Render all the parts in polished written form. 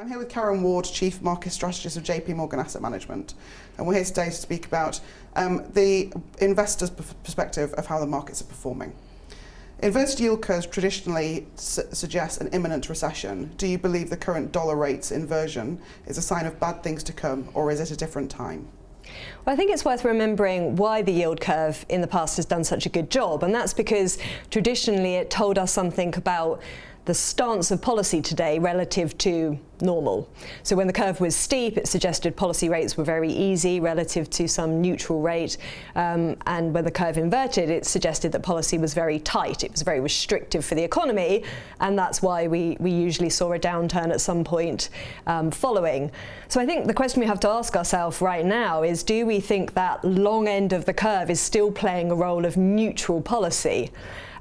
I'm here with Karen Ward, Chief Market Strategist of JP Morgan Asset Management, and we're here today to speak about the investor's perspective of how the markets are performing. Inverted yield curves traditionally suggest an imminent recession. Do you believe the current dollar rates inversion is a sign of bad things to come, or is it a different time? Well, I think it's worth remembering why the yield curve in the past has done such a good job, and that's because traditionally it told us something about the stance of policy today relative to normal. So when the curve was steep, it suggested policy rates were very easy relative to some neutral rate, and when the curve inverted, it suggested that policy was very tight. It was very restrictive for the economy, and that's why we usually saw a downturn at some point following. So I think the question we have to ask ourselves right now is, do we think that long end of the curve is still playing a role of neutral policy?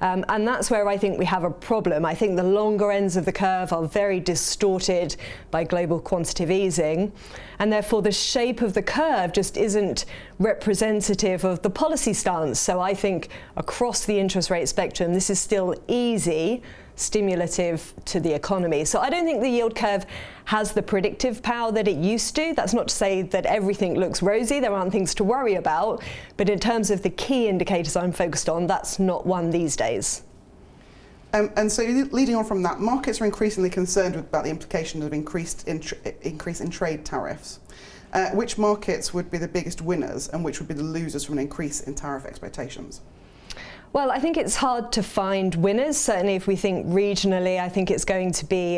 And that's where I think we have a problem. I think the longer ends of the curve are very distorted by global quantitative easing, and therefore the shape of the curve just isn't representative of the policy stance. So I think across the interest rate spectrum, this is still easy, stimulative to the economy. So I don't think the yield curve has the predictive power that it used to. That's not to say that everything looks rosy. There aren't things to worry about. But in terms of the key indicators I'm focused on, that's not one these days. And so leading on from that, markets are increasingly concerned about the implications of increase in trade tariffs. Which markets would be the biggest winners and which would be the losers from an increase in tariff expectations? Well, I think it's hard to find winners. Certainly if we think regionally, I think it's going to be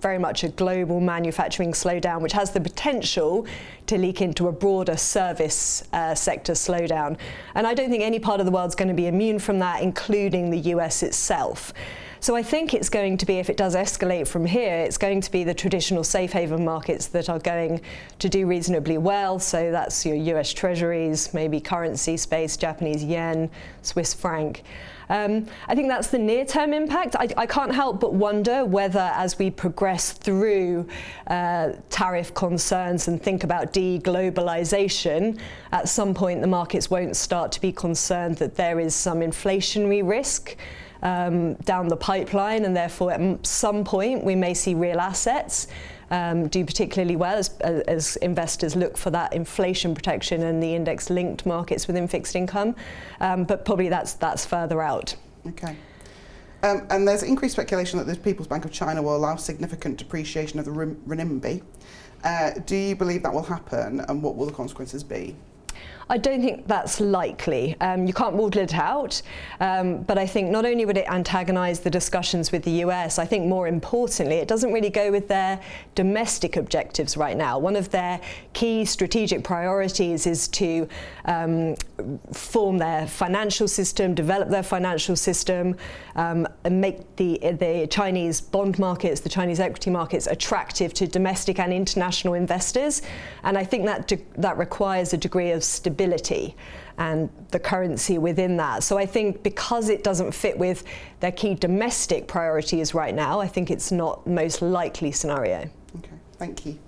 very much a global manufacturing slowdown, which has the potential to leak into a broader service sector slowdown. And I don't think any part of the world's going to be immune from that, including the US itself. So I think it's going to be, if it does escalate from here, it's going to be the traditional safe haven markets that are going to do reasonably well. So that's your US Treasuries, maybe currency space, Japanese yen, Swiss franc. I think that's the near-term impact. I can't help but wonder whether, as we progress through tariff concerns and think about de-globalization, at some point the markets won't start to be concerned that there is some inflationary risk down the pipeline, and therefore at some point we may see real assets do particularly well as investors look for that inflation protection and the index-linked markets within fixed income, but probably that's further out. Okay. And there's increased speculation that the People's Bank of China will allow significant depreciation of the renminbi. Do you believe that will happen, and what will the consequences be? I don't think that's likely. You can't rule it out, but I think not only would it antagonise the discussions with the US, I think more importantly, it doesn't really go with their domestic objectives right now. One of their key strategic priorities is to form their financial system, develop their financial system, and make the Chinese bond markets, the Chinese equity markets attractive to domestic and international investors. And I think that requires a degree of stability and the currency within that. So I think because it doesn't fit with their key domestic priorities right now, I think it's not the most likely scenario. Okay, thank you.